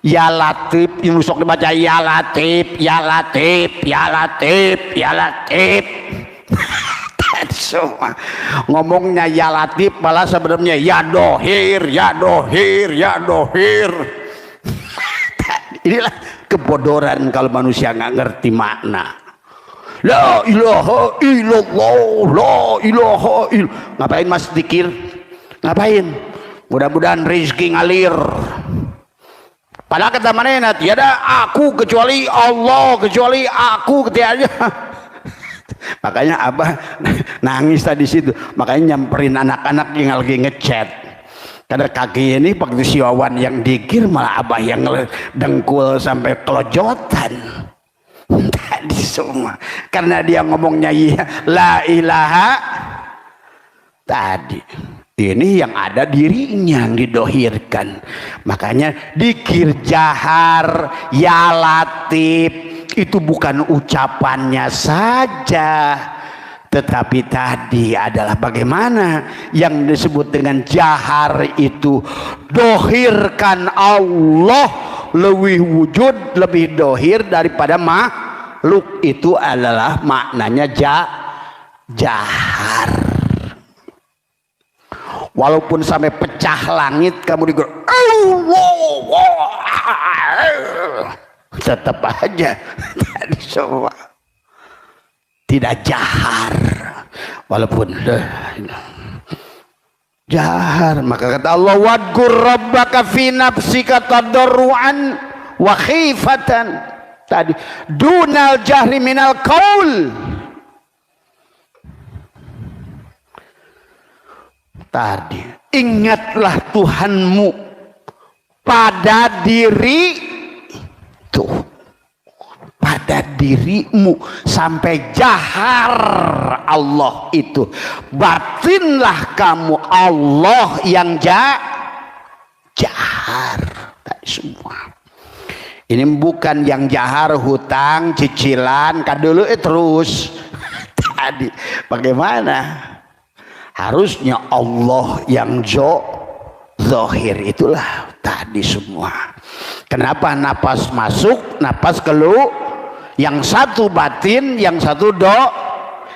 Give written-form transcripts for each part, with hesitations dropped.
Ya Latif, ini sok dibaca ya Latif, ya Latif, ya Latif, ya Latif. Semua ngomongnya ya Latif malah sebenarnya ya Dohir, ya Dohir, ya Dohir. Inilah kebodohan kalau manusia nggak ngerti makna. La ilaha illallah, la ilaha illallah. Ngapain mas dikir? Ngapain? Mudah-mudahan rezeki ngalir. Padahal kata mana tiada aku kecuali Allah, kecuali aku aja. Makanya Abah nangis tadi situ. Makanya nyamperin anak-anak yang lagi ngechat. Karena kaki ini waktu si Wawan yang dikir malah Abah yang dengkul sampai kelojotan. Tadi semua. Karena dia ngomongnya ya la ilaha tadi. Ini yang ada dirinya yang didohirkan. Makanya dikir jahar ya Latif itu bukan ucapannya saja, tetapi tadi adalah bagaimana yang disebut dengan jahar itu dohirkan Allah lebih wujud, lebih dohir daripada makhluk. Itu adalah maknanya jahar. Walaupun sampai pecah langit kamu digur tetap aja tadi semua tidak jahar, walaupun jahar. Maka kata Allah wadkur rabbaka fi nafsika tadarruan wa khifatan tadi dunal jahri minal qaul. Tadi ingatlah Tuhanmu pada diri tuh, pada dirimu sampai jahar Allah itu, batinlah kamu Allah yang jahar tadi semua. Ini bukan yang jahar hutang cicilan kan dulu terus tadi bagaimana. Harusnya Allah yang zahir itulah tadi semua. Kenapa napas masuk, napas keluar, yang satu batin, yang satu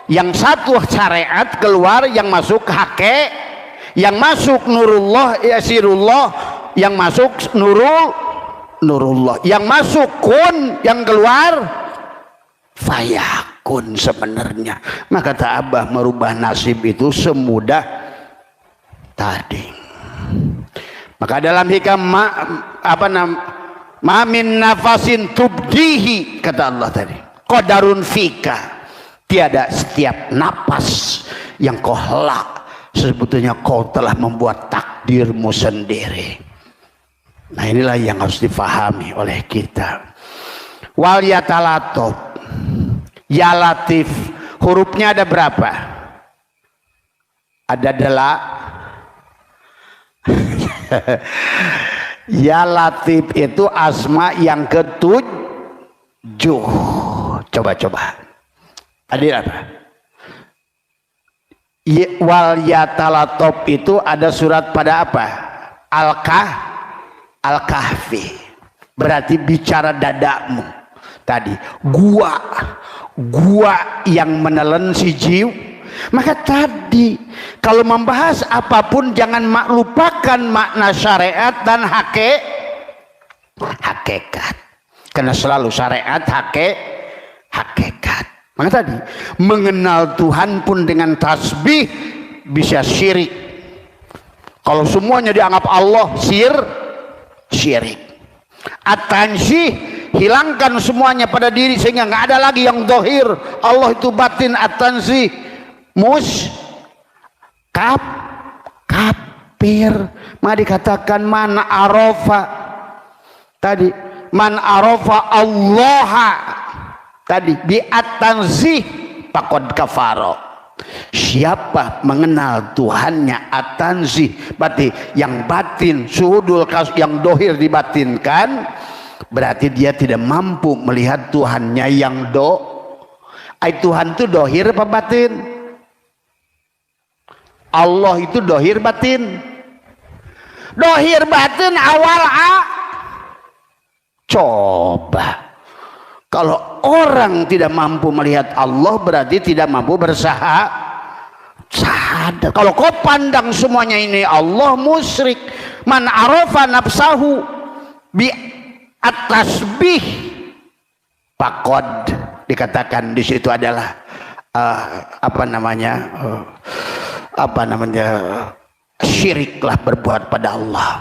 yang satu syariat keluar, yang masuk hake, yang masuk nurullah yasirullah, yang masuk nurullah, yang masuk kun, yang keluar fayak. Kun sebenarnya. Maka kata Abah merubah nasib itu semudah tadi. Maka dalam hikam mamin nafasin tubdihi kata Allah tadi qadarun fika, tiada setiap napas yang kau hela sebetulnya kau telah membuat takdirmu sendiri. Nah inilah yang harus difahami oleh kita. Wal yatalatop ya Latif, hurufnya ada berapa? Ada 8. Ya Latif itu asma yang ke-7. Coba. Ada apa? Wal yatalatop itu ada surat pada apa? Al-Kahfi. Berarti bicara dadamu. Tadi gua yang menelan si jiwa. Maka tadi kalau membahas apapun jangan lupakan makna syariat dan hakikat, karena selalu syariat hakikat. Maka tadi mengenal Tuhan pun dengan tasbih bisa syirik. Kalau semuanya dianggap Allah syirik. At-tansih, hilangkan semuanya pada diri sehingga nggak ada lagi yang dohir. Allah itu batin. At-tansih kafir. Maka dikatakan man arafa tadi, man arafa Allah tadi bi at-tansih faqad kafara. Siapa mengenal Tuhannya at-tansih, berarti yang batin suhudul yang dohir dibatinkan, berarti dia tidak mampu melihat Tuhannya yang Tuhan itu dohir apa batin? Allah itu dohir batin. Dohir batin awal Coba. Kalau orang tidak mampu melihat Allah berarti tidak mampu sadar. Kalau kau pandang semuanya ini Allah, musyrik. Man arafa nafsahu bi at-tasbih faqad, dikatakan di situ adalah syiriklah berbuat pada Allah.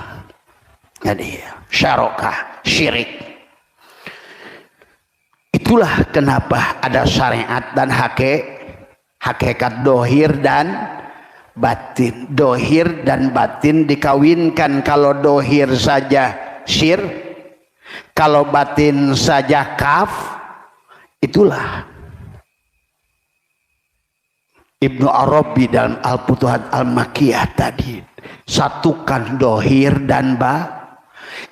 Jadi syarokah, syirik. Itulah kenapa ada syariat dan hakikat dohir dan batin. Dohir dan batin dikawinkan. Kalau dohir saja syir, kalau batin saja kaf. Itulah Ibnu Arabi dalam Al-Futuhat Al-Makkiyah tadi, satukan dohir dan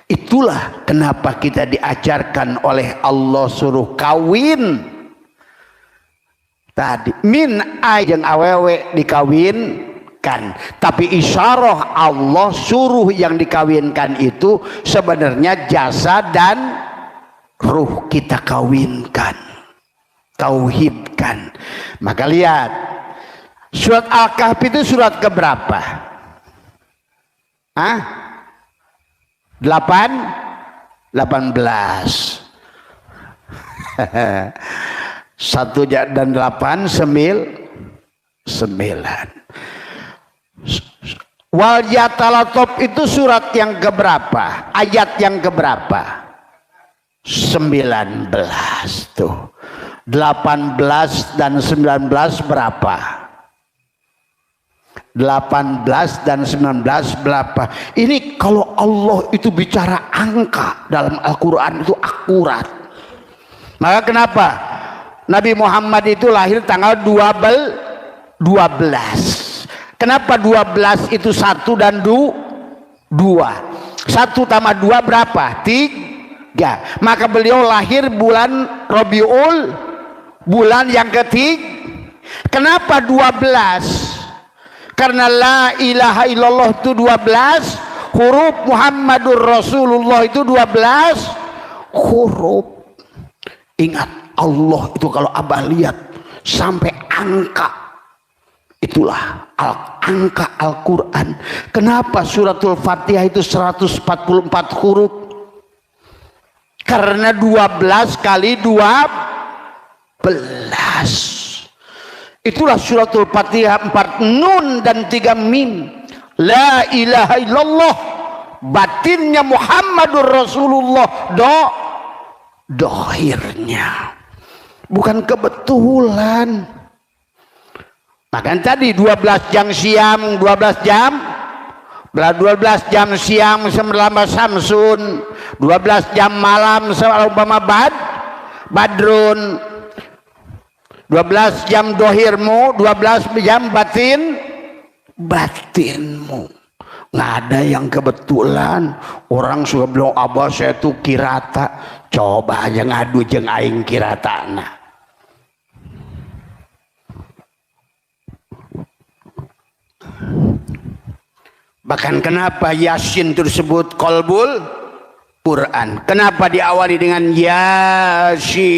Itulah kenapa kita diajarkan oleh Allah suruh kawin tadi. Min ajeng awewe dikawinkan, tapi isyarah Allah suruh yang dikawinkan itu sebenarnya jasad dan ruh kita kawinkan, tauhidkan. Maka lihat surat Al-Kahfi itu surat keberapa? 18. 1 dan 8 9. Wal Yatalatop itu surat yang keberapa? Ayat yang keberapa? 19 tuh. 18 dan 19 berapa? 18 dan 19 berapa? Ini kalau Allah itu bicara angka dalam Al-Quran itu akurat. Maka kenapa Nabi Muhammad itu lahir tanggal 12? Kenapa 12 itu 1 dan 2? 1 tambah 2 berapa? 3. Maka beliau lahir bulan Rabiul, bulan yang ketiga. Kenapa 12? Karena la ilaha illallah itu 12 huruf, Muhammadur Rasulullah itu 12 huruf. Ingat, Allah itu kalau abah lihat sampai angka, itulah angka Al-Quran. Kenapa suratul Fatihah itu 144 huruf? Karena 12 kali 12. Itulah suratul Fatihah 4 nun dan 3 mim. La ilaha illallah, batinnya Muhammadur Rasulullah, dohirnya. Bukan kebetulan. Makan tadi 12 jam siang, 12 jam 12 jam siang selama Samsun, 12 jam malam selama Badrun, 12 jam dohirmu, 12 jam batinmu. Nggak ada yang kebetulan. Orang suka bilang abah saya tuh kirata. Coba aja ngadu jeung aing kiratana. Bahkan kenapa Yasin tersebut kolbul Quran? Kenapa diawali dengan Yasin?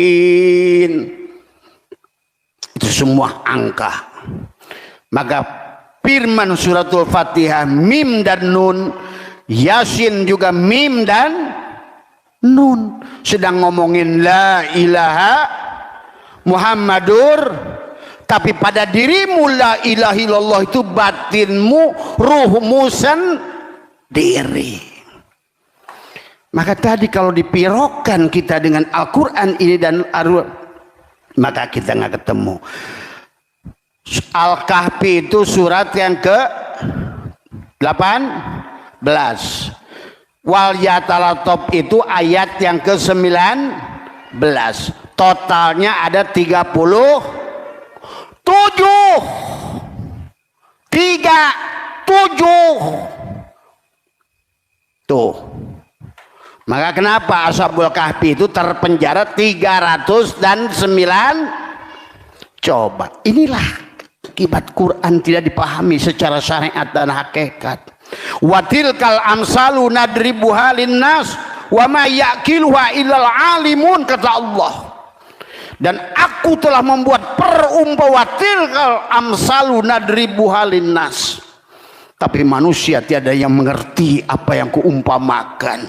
Itu semua angka. Maka firman suratul Fatihah mim dan nun, Yasin juga mim dan nun. Sedang ngomongin la ilaha Muhammadur, tapi pada dirimu la ilaha illallah itu batinmu, ruhmu sendiri. Maka tadi kalau dipirokkan kita dengan Al-Quran ini dan maka kita nggak ketemu. Al-Kahfi itu surat yang ke-18. Wal Yatalatop itu ayat yang ke-19. Totalnya ada 37. 37. Tuh. Maka kenapa Ashabul Kahfi itu terpenjara 309? Coba, inilah akibat Quran tidak dipahami secara syariat dan hakikat. Watilkal amsalu nadribuha linnas wa ma yaqiluha illal alimun, kata Allah. Dan aku telah membuat perumpamaan tilkal amsalu nadribuha linnas, tapi manusia tiada yang mengerti apa yang kuumpamakan.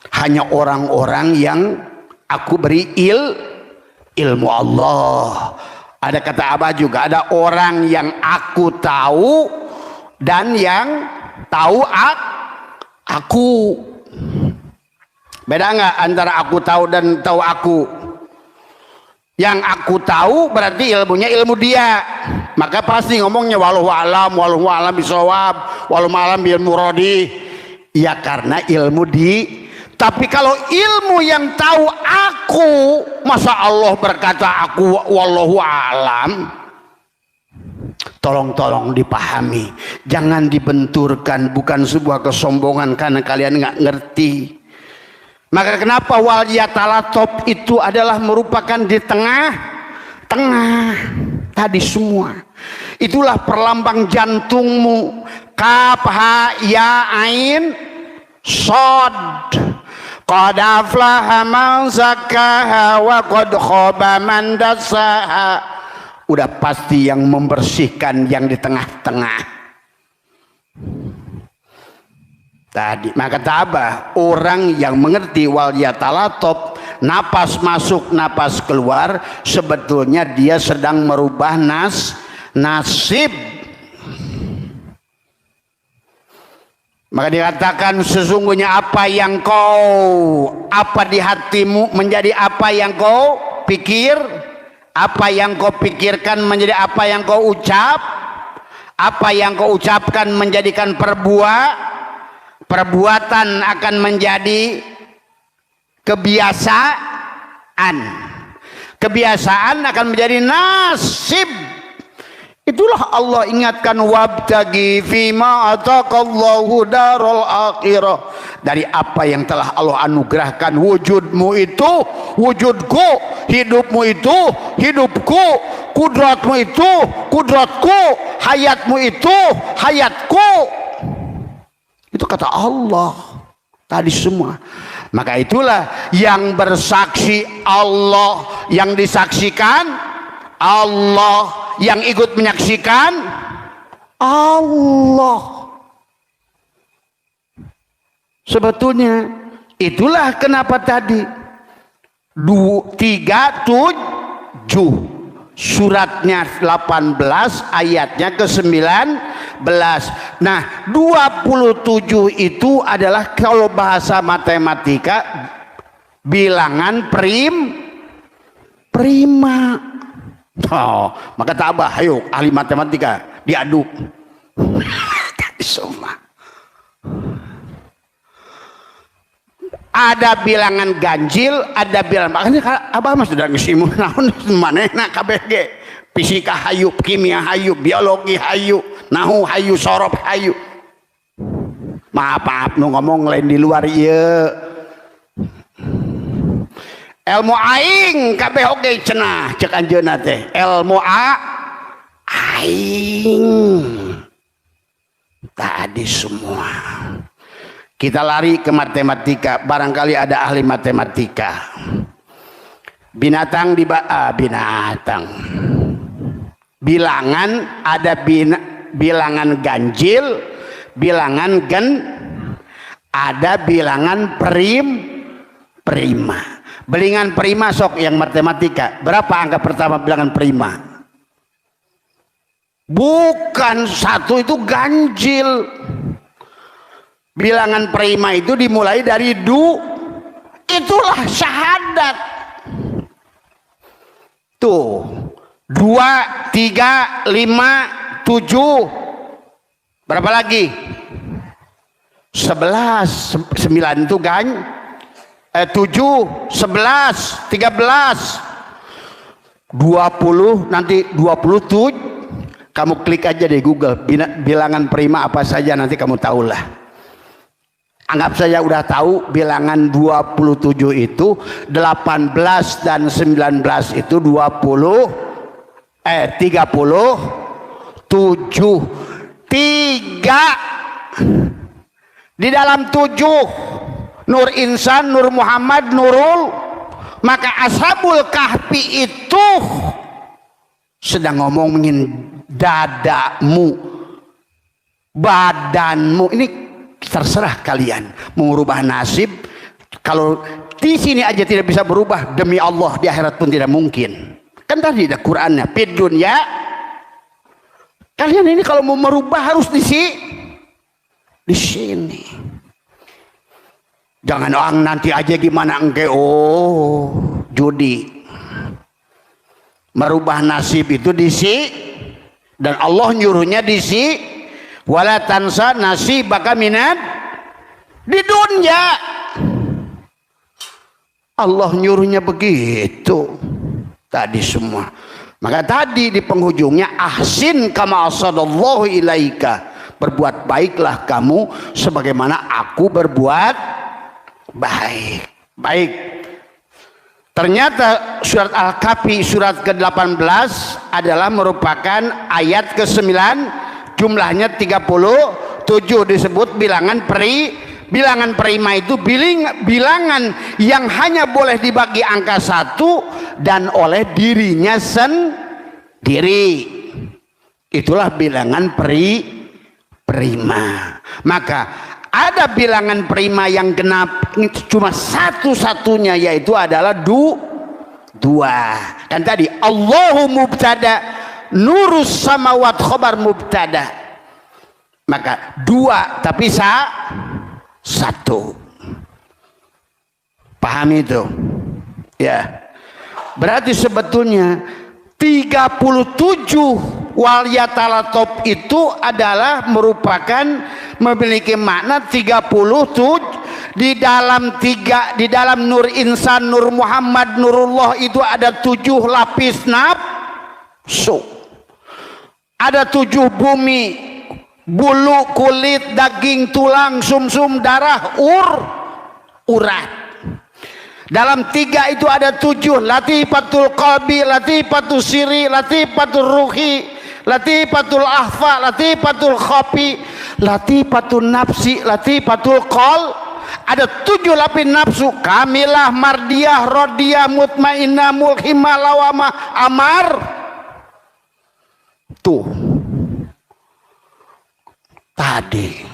Hanya orang-orang yang aku beri ilmu Allah. Ada kata Abah juga, ada orang yang aku tahu dan yang tahu aku. Beda nggak antara aku tahu dan tahu aku? Yang aku tahu berarti ilmunya ilmu dia, maka pasti ngomongnya wallahu alam bisawab, wallahu alam bil muradi. Ya karena ilmu di. Tapi kalau ilmu yang tahu aku, masa Allah berkata aku wallahu alam? Tolong dipahami, jangan dibenturkan, bukan sebuah kesombongan karena kalian nggak ngerti. Maka kenapa wal yatalatop itu adalah merupakan di tengah tadi semua. Itulah perlambang jantungmu. Kaf ha ya ain sod. Qad aflaha man zakkaha wa qad khaba man dassaha. Udah pasti yang membersihkan yang di tengah-tengah. Tadi maka tabah orang yang mengerti wal yatalatop, napas masuk napas keluar, sebetulnya dia sedang merubah nasib. Maka dikatakan sesungguhnya apa di hatimu menjadi apa yang kau pikir, apa yang kau pikirkan menjadi apa yang kau ucap, apa yang kau ucapkan menjadikan perbuatan akan menjadi kebiasaan akan menjadi nasib. Itulah Allah ingatkan wabtagi fima ataqallahu darul akhirah, dari apa yang telah Allah anugerahkan. Wujudmu itu wujudku, hidupmu itu hidupku, kudratmu itu kudratku, hayatmu itu hayatku. Itu kata Allah tadi semua. Maka itulah yang bersaksi Allah, yang disaksikan Allah, yang ikut menyaksikan Allah. Sebetulnya itulah kenapa tadi 3:7 suratnya 18 ayatnya ke-19. Nah 27 itu adalah kalau bahasa matematika bilangan prima. Oh, maka tabah ayo ahli matematika diaduk. Semua ada bilangan ganjil, ada bilangan, makanya abah mas sudah ngisimun naon manehna KBG, fisika hayu, kimia hayu, biologi hayu, nahu hayu, sorof hayu. Maaf nu ngomong lain di luar ieu. Ilmu aing kabeh oge cenah cek anjeunna teh. Ilmu aing tadi semua. Kita lari ke matematika, barangkali ada ahli matematika. Binatang binatang. Bilangan ada bilangan ganjil, bilangan ada bilangan prima. Bilangan prima sok yang matematika. Berapa angka pertama bilangan prima? Bukan satu, itu ganjil. Bilangan prima itu dimulai dari itulah syahadat. Tuh 2, 3, 5, 7. Berapa lagi? 11, 9 itu 7, 11, 13, 20, nanti 27. Kamu klik aja di Google bilangan prima apa saja, nanti kamu tahulah. Anggap saja udah tahu bilangan 27 itu 18 dan 19 itu 37. 3 di dalam 7 Nur Insan, Nur Muhammad, Nurul. Maka Ashabul Kahfi itu sedang ngomongin dadamu, badanmu. Ini terserah kalian mau merubah nasib. Kalau di sini aja tidak bisa berubah, demi Allah di akhirat pun tidak mungkin. Kan tadi ada Qur'annya, fid dunya. Kalian ini kalau mau merubah harus di sini. Jangan orang nanti aja gimana engke, oh judi. Merubah nasib itu di dan Allah nyuruhnya di wala tansa nasibaka minad di dunya. Allah nyuruhnya begitu tadi semua. Maka tadi di penghujungnya ahsin kama ahsanallahu ilaika, berbuat baiklah kamu sebagaimana aku berbuat baik. Ternyata surat Al-Kahfi surat ke-18 adalah merupakan ayat ke-9, jumlahnya 37, disebut bilangan prima. Itu bilangan yang hanya boleh dibagi angka 1 dan oleh dirinya sendiri. Itulah bilangan prima. Maka ada bilangan prima yang genap cuma satu-satunya, yaitu adalah dua. Dan tadi Allahu mubtada, nurus samawat khobar mubtada. Maka dua tapi satu. Paham itu? Ya. Berarti sebetulnya 37 wal yatalatop itu adalah merupakan memiliki makna 37 di dalam Nur Insan, Nur Muhammad, Nurullah itu ada 7 lapis nafsu. Ada 7 bumi, bulu, kulit, daging, tulang, sumsum, darah, urat. Dalam 3 itu ada 7, latifatul qalbi, latifatul siri, latifatul ruhi, latifatul ahfa, latifatul khafi, latifatul nafsi, latifatul qol. Ada 7 lapis nafsu, kamilah, mardiyah, rodiyah, mutmainnah, mulhimah, lawamah, amar. Tuh tadi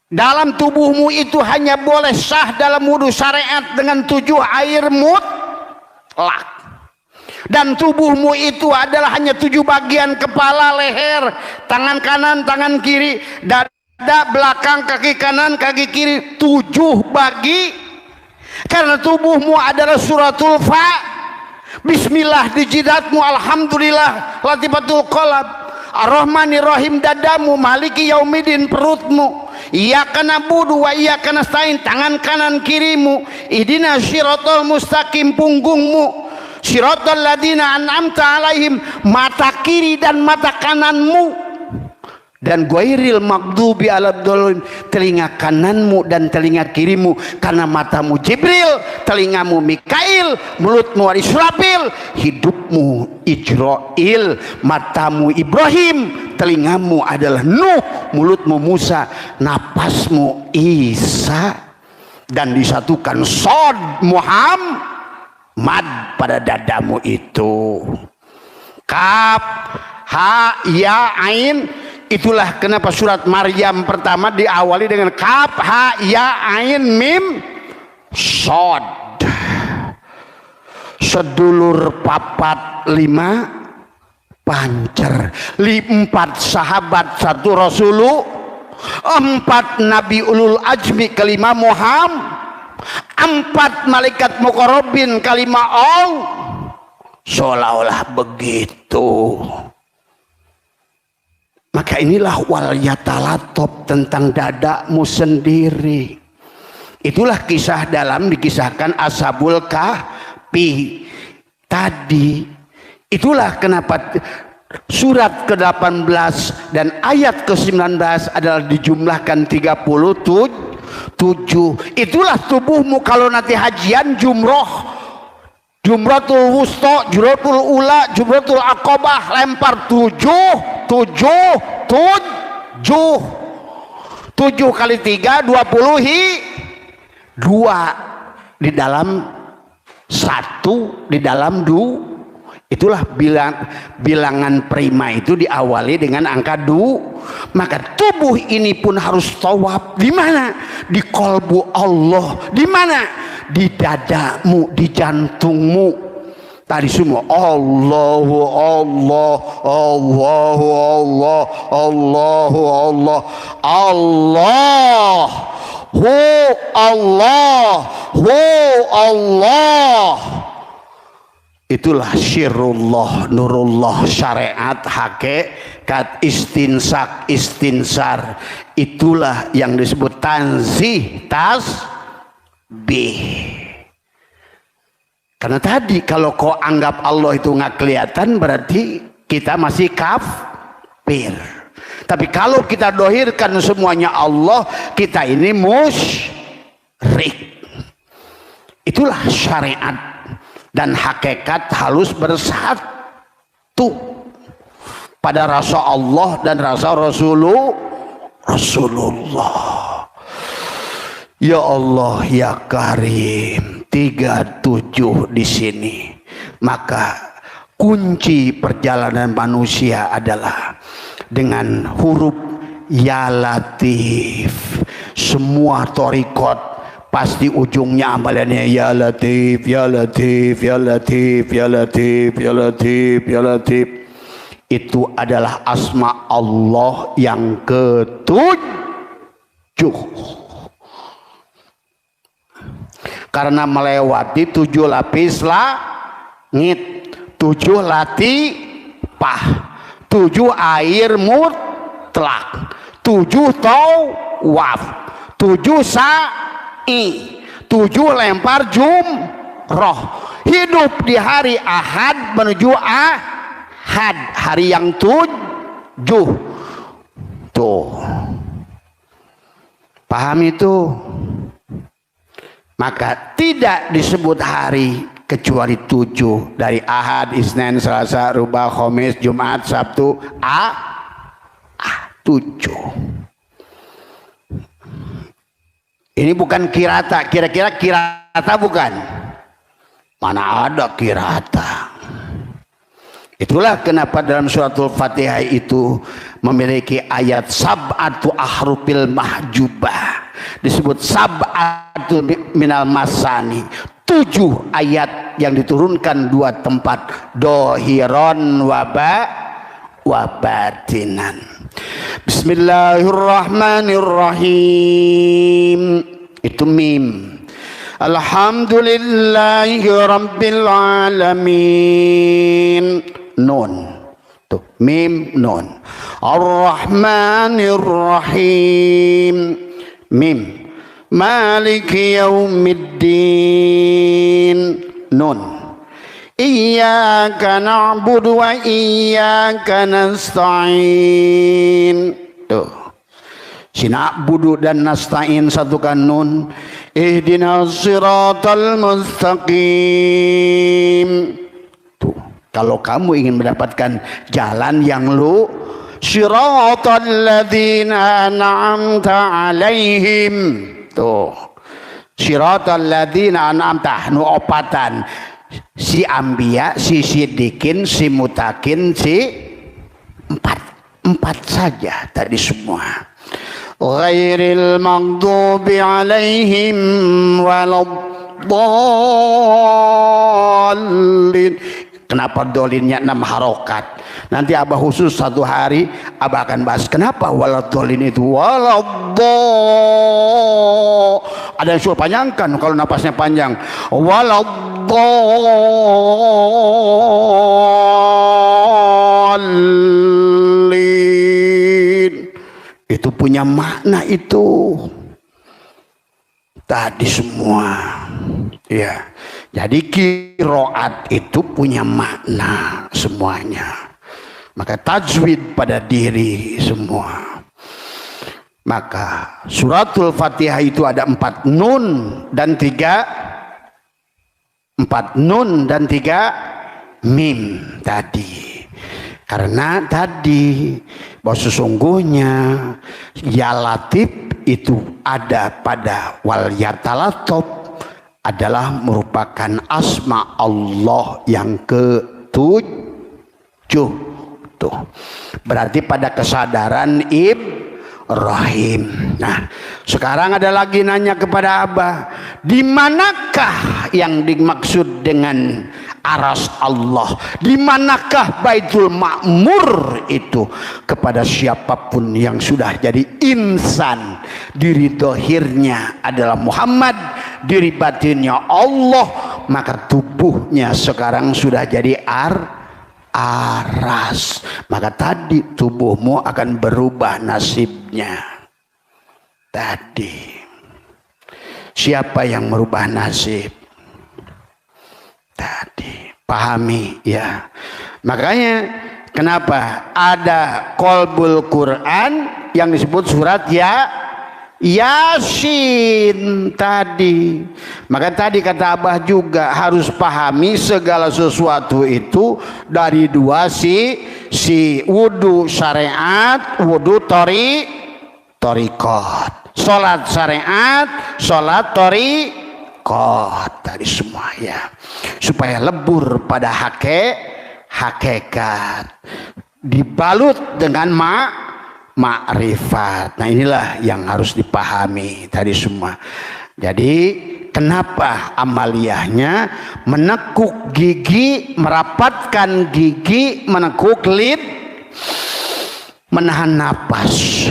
dalam tubuhmu itu hanya boleh sah dalam wudhu syariat dengan 7 air mutlak. Dan tubuhmu itu adalah hanya 7 bagian: kepala, leher, tangan kanan, tangan kiri, dada, belakang, kaki kanan, kaki kiri. 7 bagi. Karena tubuhmu adalah suratul Bismillah di jidatmu, alhamdulillah latifatul qalb, ar-rahmanir rahim dadamu, maliki yaumidin perutmu, iyyaka na'budu wa iyyaka nasta'in tangan kanan kirimu, ihdinas siratal mustaqim punggungmu, siratal ladzina an'amta alaihim mata kiri dan mata kananmu, dan ghairil maghdubi alaihim telinga kananmu dan telinga kirimu, karena matamu Jibril, telingamu Mikail, mulutmu Israfil, hidupmu Ijrail, matamu Ibrahim, telingamu adalah Nuh, mulutmu Musa, napasmu Isa, dan disatukan Sod Muhammad pada dadamu itu. Kaf ha ya ain. Itulah kenapa surat Maryam pertama diawali dengan kaf ha ya ain mim sod. Sedulur papat 5 pancer, 4 sahabat 1 rasulu, 4 nabi ulul ajmi, 5 Muhammad, 4 malaikat muqarrabin, 5 Allah. Seolah-olah begitu. Maka inilah wal yatalatop, tentang dadamu sendiri. Itulah kisah dalam dikisahkan Ashabul Kahfi tadi. Itulah kenapa surat ke-18 dan ayat ke-19 adalah dijumlahkan 37. Itulah tubuhmu kalau nanti hajian Jumratul Wusta, Jumratul Ula, Jumratul Aqabah, lempar 7 7 kali 3 22 di dalam 1 di dalam 2. Itulah bilangan prima itu diawali dengan angka 2. Maka tubuh ini pun harus tawaf. Di mana? Di kolbu Allah. Di mana? Di dadamu, di jantungmu. Tadi semua Allahu Allah Allahu Allah Allahu Allah Allah hu Allah hu Allah. Itulah syirullah nurullah syariat hakikat istinsak istinsar. Itulah yang disebut tanzih tasbih. Karena tadi kalau kau anggap Allah itu nggak kelihatan berarti kita masih kafir. Tapi kalau kita dohirkan semuanya Allah, kita ini musyrik. Itulah syariat dan hakikat halus bersatu pada rasa Allah dan rasa Rasulullah. Ya Allah ya Karim. 37 di sini. Maka kunci perjalanan manusia adalah dengan huruf ya latif. Semua torikot pasti ujungnya amalannya ya latif ya latif ya latif ya latif ya latif ya latif. Itu adalah asma Allah yang ke-7. Karena melewati 7 lapis langit, 7 latifah, 7 air mutlak, 7 tawaf, 7 sa'i, 7 lempar jumroh. Hidup di hari Ahad menuju Ahad, hari yang 7. Tuh, paham itu? Maka tidak disebut hari kecuali 7 dari Ahad, Isnin, Selasa, Rubah, Khamis, Jumat, Sabtu, 7. Ini bukan kirata, kira-kira kirata bukan? Mana ada kirata? Itulah kenapa dalam suratul Fatihah itu memiliki ayat sab'atu ahrufil mahjubah. Disebut sab'atu minal masani. 7 ayat yang diturunkan 2 tempat. Dohiron wabatinan. Bismillahirrahmanirrahim. Itu mim. Alhamdulillahi rabbil alamin. Nun. Tuh, mim nun. Ar-Rahmanir Rahim. Mim. Maliki yaumiddin. Nun. Iyyaka na'budu wa iyyaka nasta'in. Tuh. Si na'budu dan nasta'in satukan nun. Ihdinas siratal mustaqim. Tuh. Kalau kamu ingin mendapatkan jalan yang lu siratal ladzina an'amta alaihim. Tuh. Siratal ladzina an'amta nu opatan. Si Ambiya, si Sidikin, si Mutakin, si empat saja tadi semua. Ghairil maghdubi alaihim waladdallin. Kenapa dolinnya 6 harokat? Nanti Abah khusus satu hari Abah akan bahas kenapa waladdallin itu waladdallin. Ada yang suruh panjangkan kalau napasnya panjang. Waladdallin. Itu punya makna itu. Tadi semua. Ya. Jadi qiraat itu punya makna semuanya. Maka tajwid pada diri semua. Maka suratul Fatihah itu ada 4 nun dan 3 mim tadi. Karena tadi bahwa sesungguhnya ya latif itu ada pada wal yatalatop adalah merupakan asma Allah yang ke-7 tuh. Berarti pada kesadaran Ibrahim. Nah, sekarang ada lagi nanya kepada Abah, di manakah yang dimaksud dengan aras Allah? Di manakah Baitul Ma'mur itu? Kepada siapapun yang sudah jadi insan, diri dohirnya adalah Muhammad, diri batinnya Allah, maka tubuhnya sekarang sudah jadi aras. Maka tadi tubuhmu akan berubah nasibnya. Tadi siapa yang merubah nasib? Tadi pahami ya. Makanya kenapa ada qalbul Quran yang disebut surat Yasin tadi. Maka tadi kata Abah juga harus pahami segala sesuatu itu dari dua si wudu syariat, wudu torikot, sholat syariat, sholat torikot, tadi semua ya, supaya lebur pada hakikat, dibalut dengan makrifat. Nah, inilah yang harus dipahami tadi semua. Jadi kenapa amaliyahnya menekuk gigi, merapatkan gigi, menekuk lid, menahan napas.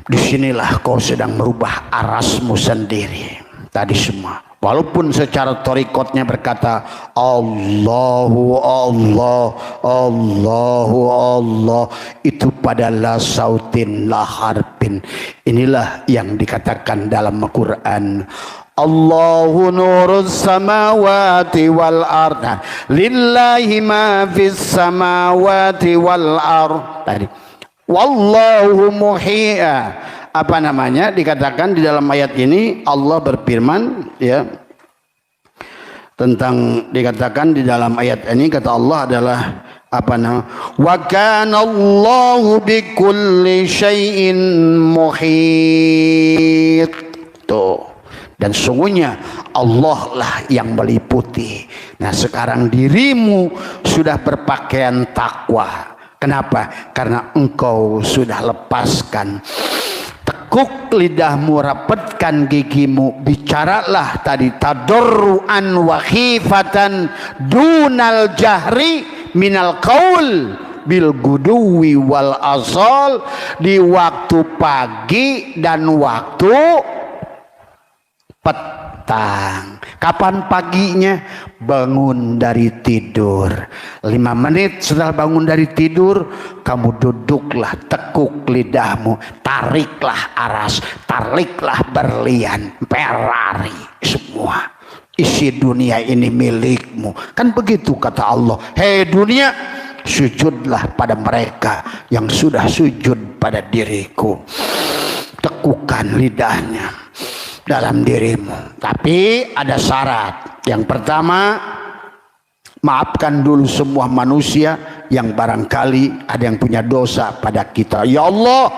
Disinilah kau sedang merubah arasmu sendiri tadi semua. Walaupun secara torikotnya berkata Allahu Allah, Allahu Allah, itu pada la sautin la harfin. Inilah yang dikatakan dalam Al-Quran, Allahu nurus samawati wal ard, lillahi ma fis samawati wal ard. Tadi wallahu muhiya, apa namanya, dikatakan di dalam ayat ini Allah berfirman ya, tentang dikatakan di dalam ayat ini kata Allah adalah apa namanya, wa kana Allahu bikulli syai'in muhit. Tuh, dan sungguhnya Allah lah yang meliputi. Nah, sekarang dirimu sudah berpakaian takwa. Kenapa? Karena engkau sudah lepaskan. Tekuk lidahmu, rapatkan gigimu, bicaralah tadi tadarruan wa khifatan dunal jahri minal qaul bil guduwi wal asal, di waktu pagi dan waktu petang. Kapan paginya? Bangun dari tidur 5 menit setelah bangun dari tidur, kamu duduklah, tekuk lidahmu, tariklah aras, tariklah berlian, Ferrari, semua isi dunia ini milikmu. Kan begitu kata Allah, hei dunia, sujudlah pada mereka yang sudah sujud pada diriku. Tekukan lidahnya dalam dirimu, tapi ada syarat. Yang pertama, maafkan dulu semua manusia yang barangkali ada yang punya dosa pada kita. Ya Allah,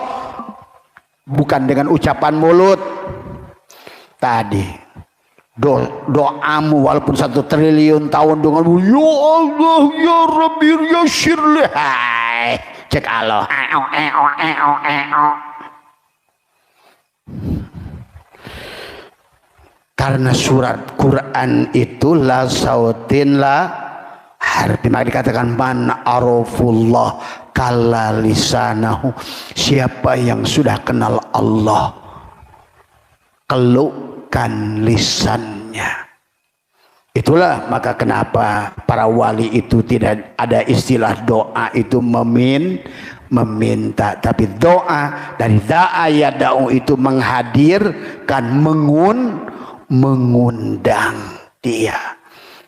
bukan dengan ucapan mulut tadi, doamu walaupun 1 triliun tahun dengan ya Allah ya Rabbi ya Syirli, cek Allah, karena surat Quran itu la sautin la harfi. Maka dikatakan man arafullah kalla lisanahu, siapa yang sudah kenal Allah kelukkan lisannya. Itulah maka kenapa para wali itu tidak ada istilah doa itu meminta, tapi doa dari da'a yada'u itu menghadirkan, mengundang dia.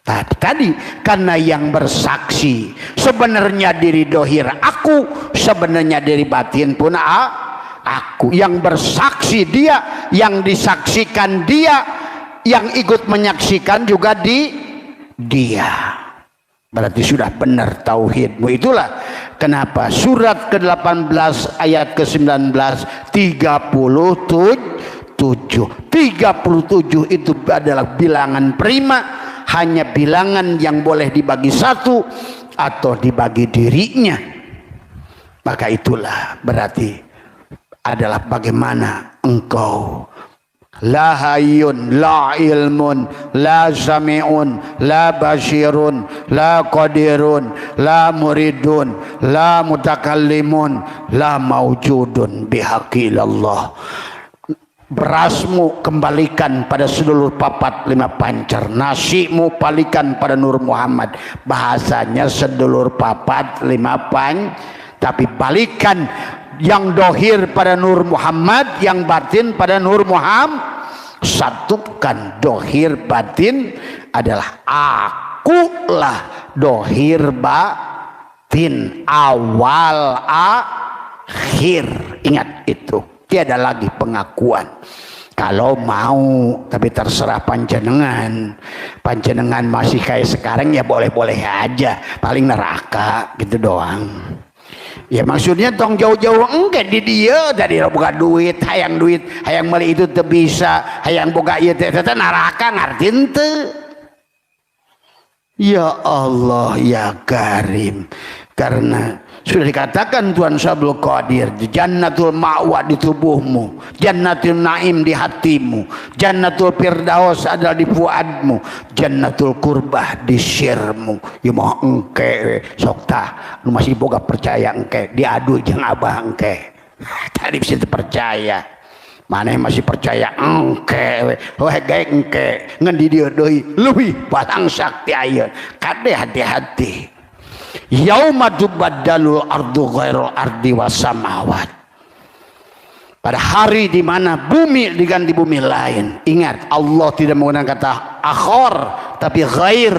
Tadi karena yang bersaksi sebenarnya diri dohir aku, sebenarnya diri batin pun aku. Yang bersaksi dia, yang disaksikan dia, yang ikut menyaksikan juga dia. Berarti sudah benar tauhidmu. Itulah Kenapa? Surat ke-18 ayat ke-19 37 itu adalah bilangan prima, hanya bilangan yang boleh dibagi satu atau dibagi dirinya. Maka itulah berarti adalah bagaimana engkau la hayyun, la ilmun, la sami'un, la basirun, la qadirun, la muridun, la mutakallimun, la maujudun bihaqillallah. Berasmu kembalikan pada sedulur papat lima pancar, nasimu palikan pada Nur Muhammad. Bahasanya sedulur papat lima tapi balikan yang dohir pada Nur Muhammad, yang batin pada Nur Muhammad. Satukan dohir batin adalah akulah dohir batin, awal akhir. Ingat itu, tiada lagi pengakuan. Kalau mau, tapi terserah panjenengan. Panjenengan masih kayak sekarang ya boleh-boleh aja, paling neraka gitu doang. Ya maksudnya tong jauh-jauh enggak di dia tadi boga duit, hayang meuli itu teu bisa, hayang boga ieu teh neraka ngarti teu. Ya Allah ya Karim, karena sudah dikatakan Tuhan Sabul Qadir, jannatul ma'wa di tubuhmu, jannatul naim di hatimu, jannatul firdaus adalah di fuadmu, jannatul kurbah di sirmu. Ya mau engke sok tah nu masih boga percaya engke diadu jeung abah engke. Tadi bisa percaya. Maneh masih percaya engke we gawe engke ngan di dieu deui leuwih palang sakti ayeuna. Kade hati-hati. Yauma tubaddalul ardu ghairul ardi wasamawat. Pada hari di mana bumi diganti bumi lain. Ingat, Allah tidak menggunakan kata akhor, tapi ghair,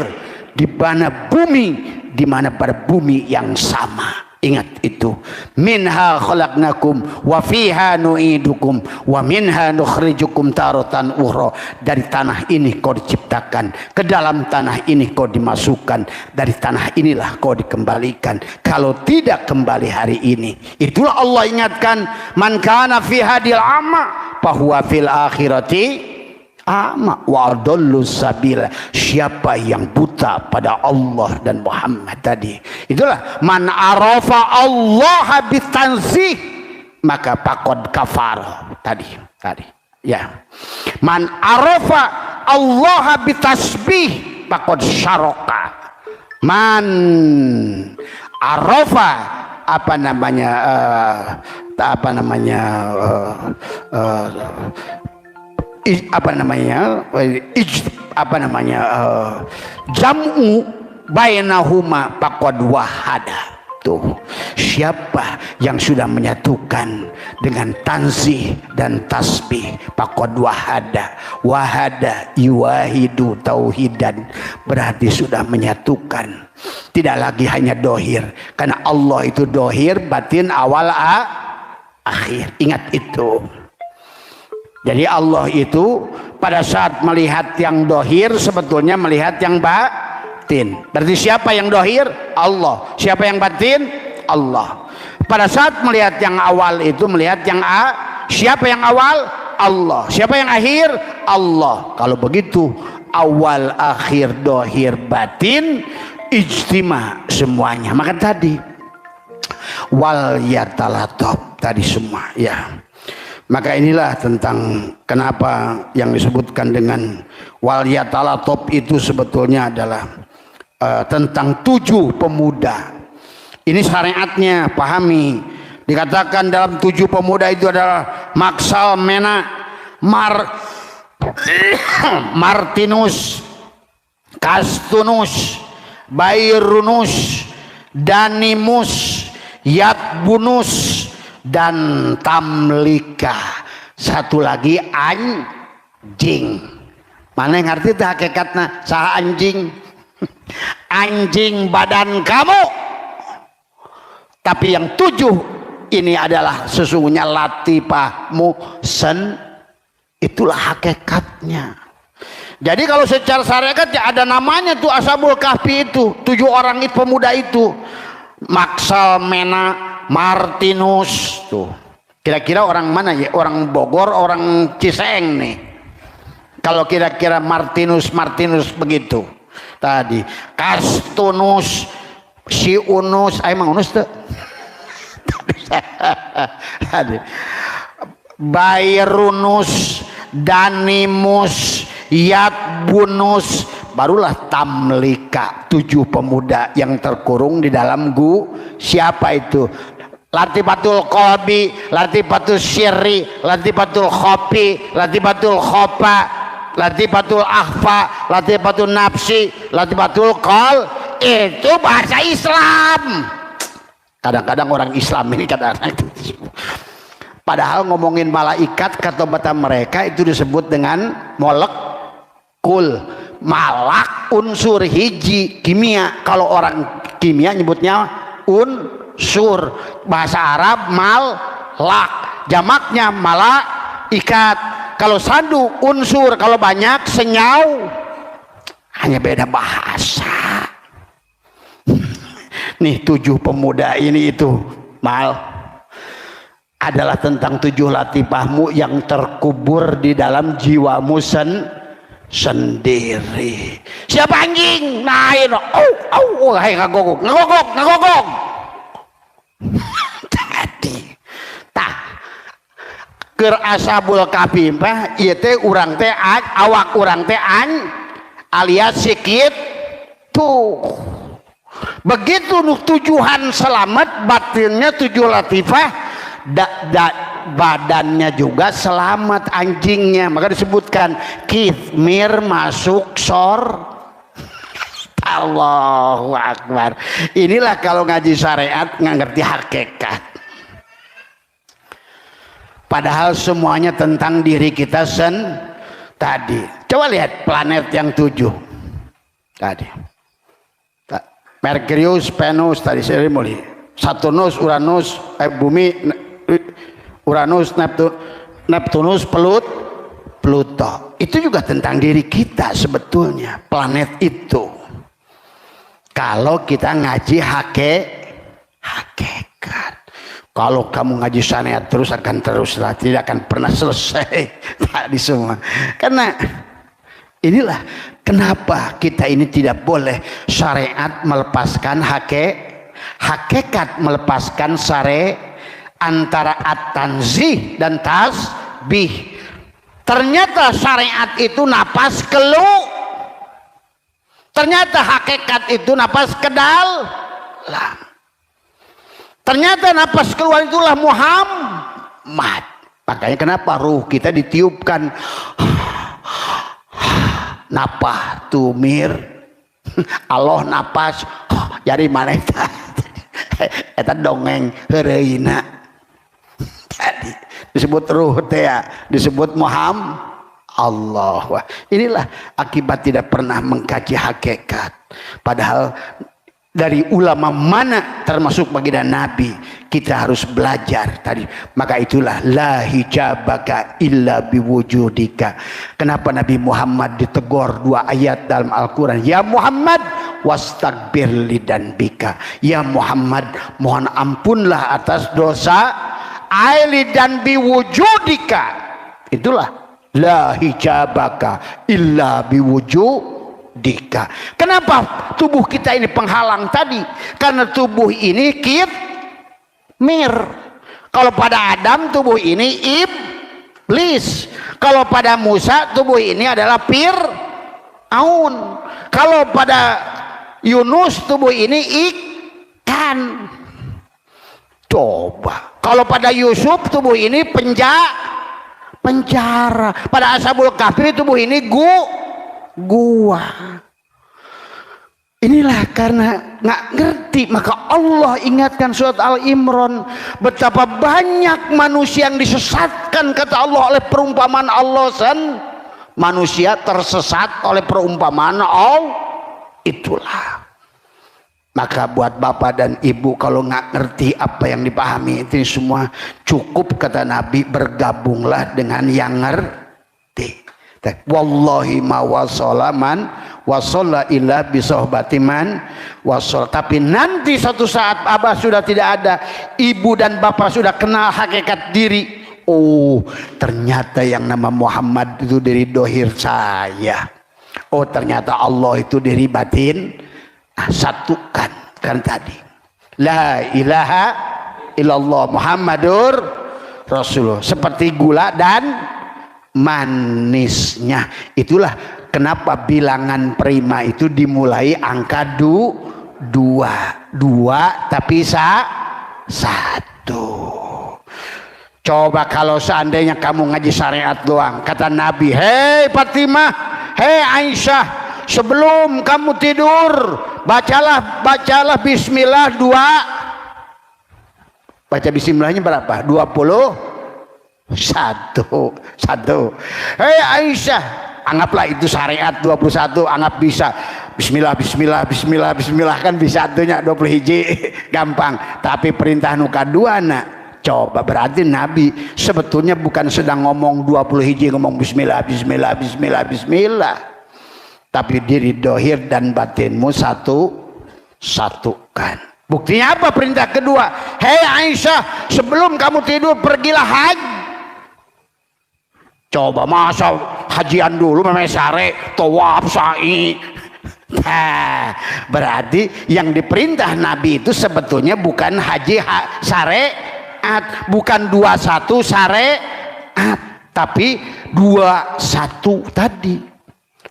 di mana bumi, di mana pada bumi yang sama. Ingat itu. Minha khalaqnakum wa fiha nu'idukum wa minha nukhrijukum taratan ukhra. Dari tanah ini kau diciptakan, ke dalam tanah ini kau dimasukkan, dari tanah inilah kau dikembalikan. Kalau tidak kembali hari ini, itulah Allah ingatkan, man kana fi hadil ama fahuwa fil akhirati ama wa adallu sabila. Siapa yang buta pada Allah dan Muhammad tadi, itulah man arafa Allah bitanzih maka faqad kafar tadi ya. Man arafa Allah bitasbih faqad syaraka. Man arafa apa namanya jamu bainahuma faqad wahada. Tuh, siapa yang sudah menyatukan dengan tanzih dan tasbih faqad wahada. Wahada yuwahidu tauhidan, berarti sudah menyatukan, tidak lagi hanya dohir, karena Allah itu dohir, batin, awal akhir. Ingat itu. Jadi Allah itu pada saat melihat yang dohir sebetulnya melihat yang batin. Berarti siapa yang dohir? Allah. Siapa yang batin? Allah. Pada saat melihat yang awal itu melihat yang siapa yang awal? Allah. Siapa yang akhir? Allah. Kalau begitu awal akhir dohir batin ijtima semuanya. Maka tadi wal yatalatop tadi semua ya. Maka inilah tentang kenapa yang disebutkan dengan wal yatalatop itu sebetulnya adalah tentang 7 pemuda. Ini syariatnya, pahami. Dikatakan dalam 7 pemuda itu adalah Maksal Mena, Martinus, Kastunus, Bairunus, Danimus, Yatbunus, dan Tamlika. Satu lagi anjing. Mana yang ngerti itu hakikatnya? Saha anjing? Anjing badan kamu. Tapi yang 7 ini adalah sesungguhnya latifah muhsen. Itulah hakikatnya. Jadi kalau secara syariat ya ada namanya tuh Ashabul Kahfi itu, 7 orang itu pemuda itu. Maxal Mena Martinus tuh. Kira-kira orang mana ya? Orang Bogor, orang Ciseeng nih. Kalau kira-kira Martinus begitu. Tadi Kastunus, si Unus, emang Unus tuh. Bairunus, Danimus, Yatbunus, barulah Tamlika, 7 pemuda yang terkurung di dalam siapa itu? Latifatul Qalbi, Latifatul Syirri, Latifatul Khopi, Latifatul Khopa, Latifatul Akhfa, Latifatul Nafsi, Latifatul Qol. Itu bahasa Islam. Kadang-kadang orang Islam ini kadang-kadang, padahal ngomongin malaikat, kata bata mereka itu disebut dengan molekul. Malak unsur hiji kimia. Kalau orang kimia nyebutnya unsur. Bahasa Arab malak, jamaknya malaikat. Kalau satu unsur, kalau banyak senyau. Hanya beda bahasa. Nih 7 pemuda ini itu adalah tentang 7 latifahmu yang terkubur di dalam jiwamu sendiri. Siapa anjing? Nain. Hai ngagogok. Tadi tah keur ashabul kahfi mah ieu teh urang teh awak urang teh alias sikit tuh. Begitu tujuan selamat, batinnya 7 latifah, badannya juga selamat anjingnya. Maka disebutkan Kithmir masuk sor. Allahu Akbar. Inilah kalau ngaji syariat nggak ngerti hakikat. Padahal semuanya tentang diri kita tadi. Coba lihat planet yang 7 tadi. Merkurius, Venus, tadi saya mulai Saturnus, Uranus, bumi, Uranus, Neptunus, Pluto. Itu juga tentang diri kita sebetulnya, planet itu. Kalau kita ngaji hakikat. Kalau kamu ngaji syariat terus akan teruslah, tidak akan pernah selesai tadi semua. Karena inilah kenapa kita ini tidak boleh syariat melepaskan hakikat melepaskan antara at-tanzih dan tasbih. Ternyata syariat itu napas keluh. Ternyata hakikat itu napas kedal. Ternyata napas keluar itulah Muhammad. Makanya kenapa ruh kita ditiupkan. Napah tumir Allah napas jadi mana eta dongeng heureuyna tadi disebut ruh teh ya, disebut Muhammad Allah. Inilah akibat tidak pernah mengkaji hakikat. Padahal dari ulama mana termasuk baginda Nabi kita harus belajar tadi. Maka itulah la hijabaka illa biwujudika. Kenapa Nabi Muhammad ditegur 2 ayat dalam Al-Quran? Ya Muhammad wastaghfir lidanbika. Ya Muhammad mohon ampunlah atas dosa aili dan biwujudika. Itulah la hijabaka illa biwujudika. Kenapa tubuh kita ini penghalang tadi? Karena tubuh ini mir. Kalau pada Adam tubuh ini iblis. Kalau pada Musa tubuh ini adalah Fir'aun. Kalau pada Yunus tubuh ini ikan. Coba. Kalau pada Yusuf tubuh ini penjara. Pada Ashabul Kahfi tubuh ini gua. Inilah karena nggak ngerti, maka Allah ingatkan surat Al-Imran betapa banyak manusia yang disesatkan kata Allah oleh perumpamaan Allah. Manusia tersesat oleh perumpamaan Allah. Itulah. Maka buat bapak dan ibu kalau nggak ngerti apa yang dipahami itu semua cukup kata Nabi bergabunglah dengan yang ngerti. Wallahi ma wasolaman wasalla illa bisohbati man wasol. Tapi nanti suatu saat abah sudah tidak ada, ibu dan bapak sudah kenal hakikat diri. Oh, ternyata yang nama Muhammad itu dari dohir saya. Oh, ternyata Allah itu dari batin. Satukan kan tadi. La ilaha illallah Muhammadur Rasulullah. Seperti gula dan manisnya. Itulah kenapa bilangan prima itu dimulai angka dua tapi satu. Coba kalau seandainya kamu ngaji syariat doang, kata Nabi, hei Fatimah, hei Aisyah, sebelum kamu tidur bacalah bismillah baca bismillahnya berapa? 21. Hei Aisyah, anggaplah itu syariat 21, anggap bisa bismillah kan bisa satunya 20 hiji gampang. Tapi perintah nuka dua nak. Coba berarti Nabi sebetulnya bukan sedang ngomong 20 hiji ngomong bismillah. Tapi diri dohir dan batinmu satukan. Buktinya apa perintah kedua? Hei Aisyah, sebelum kamu tidur pergilah haji. Coba masa hajian dulu memesare tawaf sa'i. Nah, berarti yang diperintah Nabi itu sebetulnya bukan haji syariat, bukan 21 syariat, tapi 21 tadi.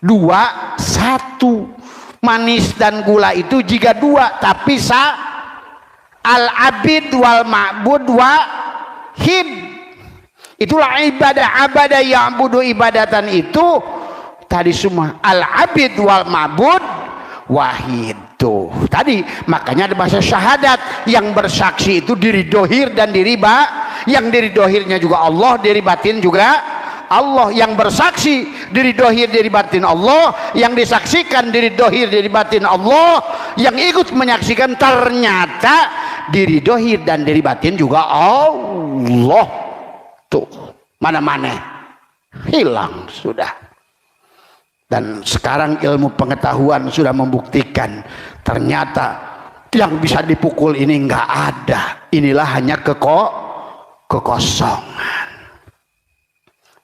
21 manis dan gula itu jika dua tapi al-abid wal ma'bud wahid. Itulah ibadah yang budu ibadatan itu tadi semua al-abid wal ma'bud wahid tuh tadi. Makanya ada bahasa syahadat yang bersaksi itu diri dohir dan diri yang diri dohirnya juga Allah, diri batin juga Allah. Yang bersaksi diri dohir diri batin Allah, yang disaksikan diri dohir diri batin Allah, yang ikut menyaksikan ternyata diri dohir dan diri batin juga Allah. Tuh mana-mana hilang sudah. Dan sekarang ilmu pengetahuan sudah membuktikan ternyata yang bisa dipukul ini nggak ada. Inilah hanya kekosongan.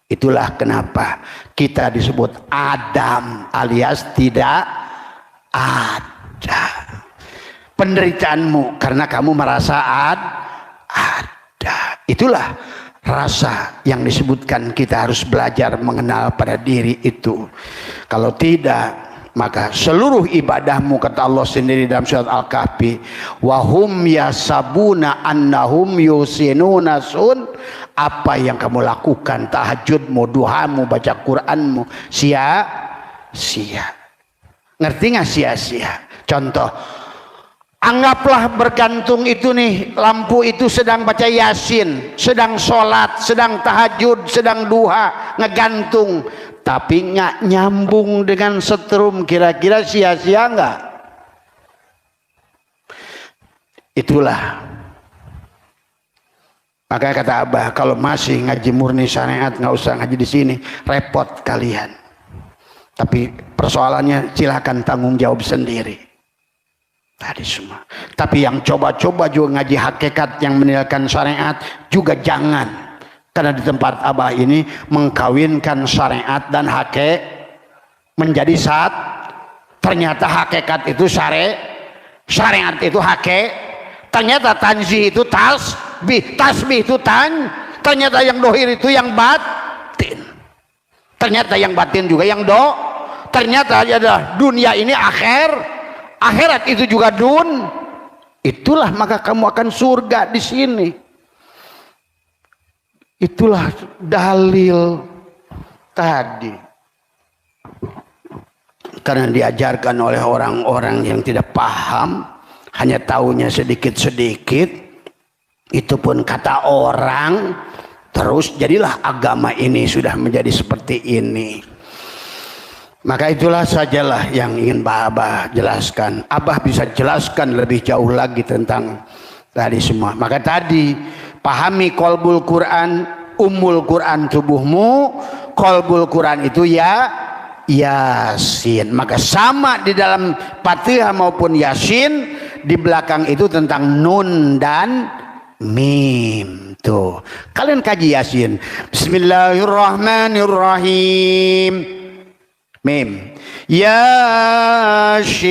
Itulah kenapa kita disebut Adam alias tidak ada. Penderitaanmu karena kamu merasa ada. Itulah rasa yang disebutkan kita harus belajar mengenal pada diri itu. Kalau tidak, maka seluruh ibadahmu, kata Allah sendiri dalam surat Al-Kahfi, wahum yasabuna annahum yusinuna sun. Apa yang kamu lakukan, tahajudmu, duhamu, baca Quranmu, sia-sia. Ngerti nggak sia-sia? Contoh, anggaplah bergantung itu nih, lampu itu sedang baca Yasin, sedang sholat, sedang tahajud, sedang duha, ngegantung, tapi nggak nyambung dengan setrum, kira-kira sia-sia nggak? Itulah. Makanya kata Abah, kalau masih ngaji murni syariat nggak usah ngaji di sini, repot kalian. Tapi persoalannya silakan tanggung jawab sendiri. Tadi semua. Tapi yang coba-coba juga ngaji hakikat yang meninggalkan syariat juga jangan. Karena di tempat Abah ini mengkawinkan syariat dan hakikat menjadi ternyata hakikat itu syariat itu hakikat. Ternyata tanzih itu tasbih itu ternyata yang dohir itu yang batin. Ternyata yang batin juga yang ternyata adalah dunia ini akhirat itu juga itulah maka kamu akan surga di sini. Itulah dalil tadi. Karena diajarkan oleh orang-orang yang tidak paham, hanya taunya sedikit-sedikit, itu pun kata orang, terus jadilah agama ini sudah menjadi seperti ini. Maka itulah sajalah yang ingin Abah jelaskan. Abah bisa jelaskan lebih jauh lagi tentang tadi semua. Maka tadi pahami qalbul Quran, ummul Quran tubuhmu, qalbul Quran itu ya Yasin. Maka sama di dalam Fatihah maupun Yasin, di belakang itu tentang nun dan mim. Tuh, kalian kaji Yasin. Bismillahirrahmanirrahim. Mim. Yasin.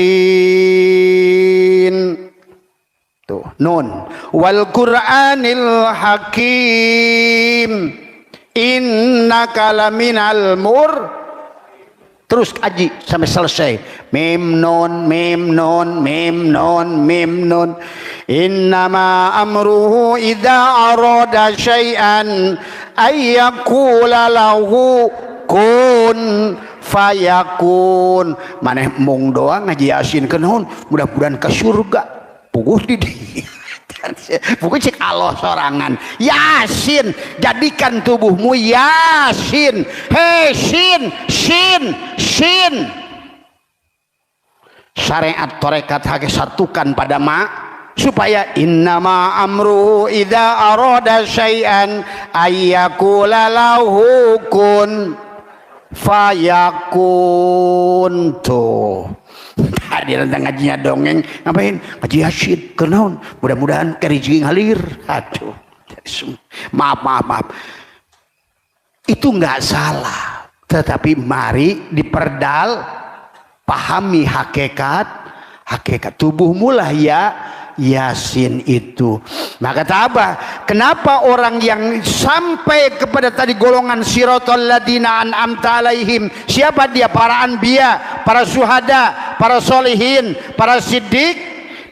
Tuh, nun. Wal Qur'anil Hakim. Innaka laminal terus kaji sampai selesai. Mim nun mim nun mim nun mim nun. Innama amruhu idza arada syai'an ayyaqula lahu kun fayakun. Maneh mung doang ngaji Yasin ke naon, mudah-mudahan ke surga. Puguh di dieu. Bukan cek Allah sorangan. Yasin, jadikan tubuhmu Yasin. Hei sin, sin. Syariat tarekat hake satukan pada supaya innama amru idza arada syai'an ayyakula lahu kun fayakun. Tuh hadir tentang ngajinya dongeng, ngapain ngaji Yasin kenaun, mudah-mudahan keriji ngalir. Aduh, maaf itu nggak salah, tetapi mari pahami hakikat tubuhmu lah ya Yasin itu. Maka apa? Kenapa orang yang sampai kepada tadi golongan siratal ladzina an'amta alaihim, siapa dia? Para anbiya, para syuhada, para solihin, para siddiq,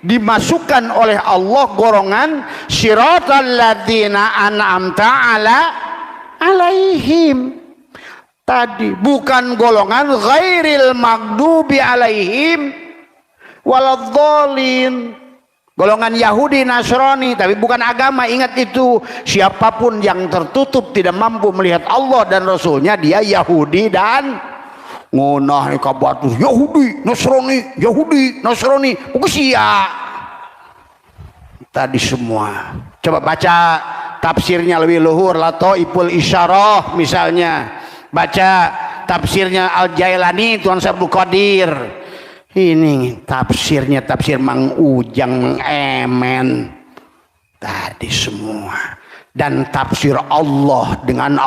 dimasukkan oleh Allah golongan siratal ladzina an'amta alaihim. Tadi bukan golongan ghairil maghdubi alaihim waladhdallin. Golongan Yahudi Nasrani, tapi bukan agama. Ingat itu, siapapun yang tertutup tidak mampu melihat Allah dan Rasulnya, dia Yahudi dan ngunah kabatus Yahudi Nasrani sia tadi semua. Coba baca tafsirnya lebih luhur, Lataiful Isyarah misalnya, baca tafsirnya Al-Jailani, Tuan Abdul Qadir. Ini tafsirnya tafsir Mang Ujang, Mang Emen tadi semua. Dan tafsir Allah dengan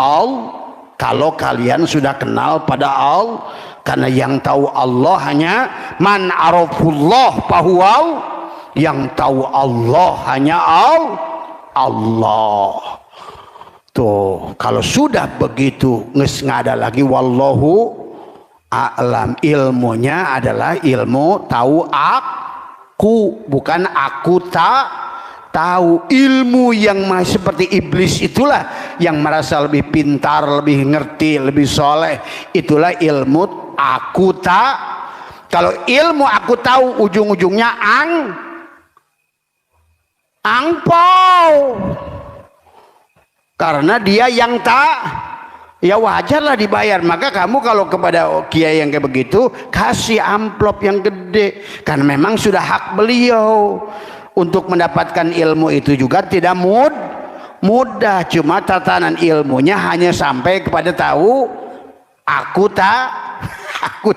kalau kalian sudah kenal pada Allah, karena yang tahu Allah hanya man arafullah fahuwal, yang tahu Allah hanya Allah. Tuh, kalau sudah begitu geus ngada lagi wallahu a'lam. Ilmunya adalah ilmu tahu aku, bukan aku tak tahu. Ilmu yang seperti iblis itulah yang merasa lebih pintar, lebih ngerti, lebih soleh. Itulah ilmu aku tak. Kalau ilmu aku tahu ujung-ujungnya angpau, karena dia yang tak. Ya wajarlah dibayar. Maka kamu kalau kepada kiai yang kayak begitu, kasih amplop yang gede, karena memang sudah hak beliau. Untuk mendapatkan ilmu itu juga tidak mudah. Cuma tatanan ilmunya hanya sampai kepada tahu aku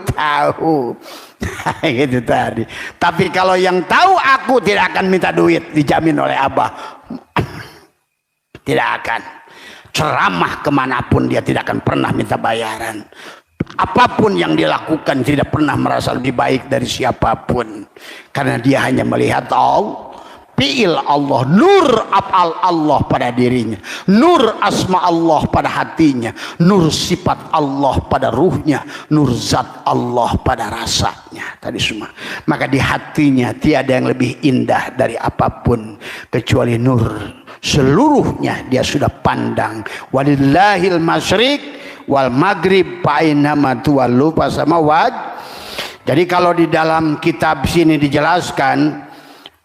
tahu. Gitu tadi. Tapi kalau yang tahu aku tidak akan minta duit, dijamin oleh Abah. Tidak akan. Ceramah kemanapun dia tidak akan pernah minta bayaran. Apapun yang dilakukan tidak pernah merasa lebih baik dari siapapun, karena dia hanya melihat fi'il Allah, nur af'al Allah pada dirinya, nur asma Allah pada hatinya, nur sifat Allah pada ruhnya, nur zat Allah pada rasanya. Tadi semua. Maka di hatinya tiada yang lebih indah dari apapun kecuali nur. Seluruhnya dia sudah pandang. Walillahil masyriq wal maghrib fa'inama tuwallu fasamawat. Jadi kalau di dalam kitab sini dijelaskan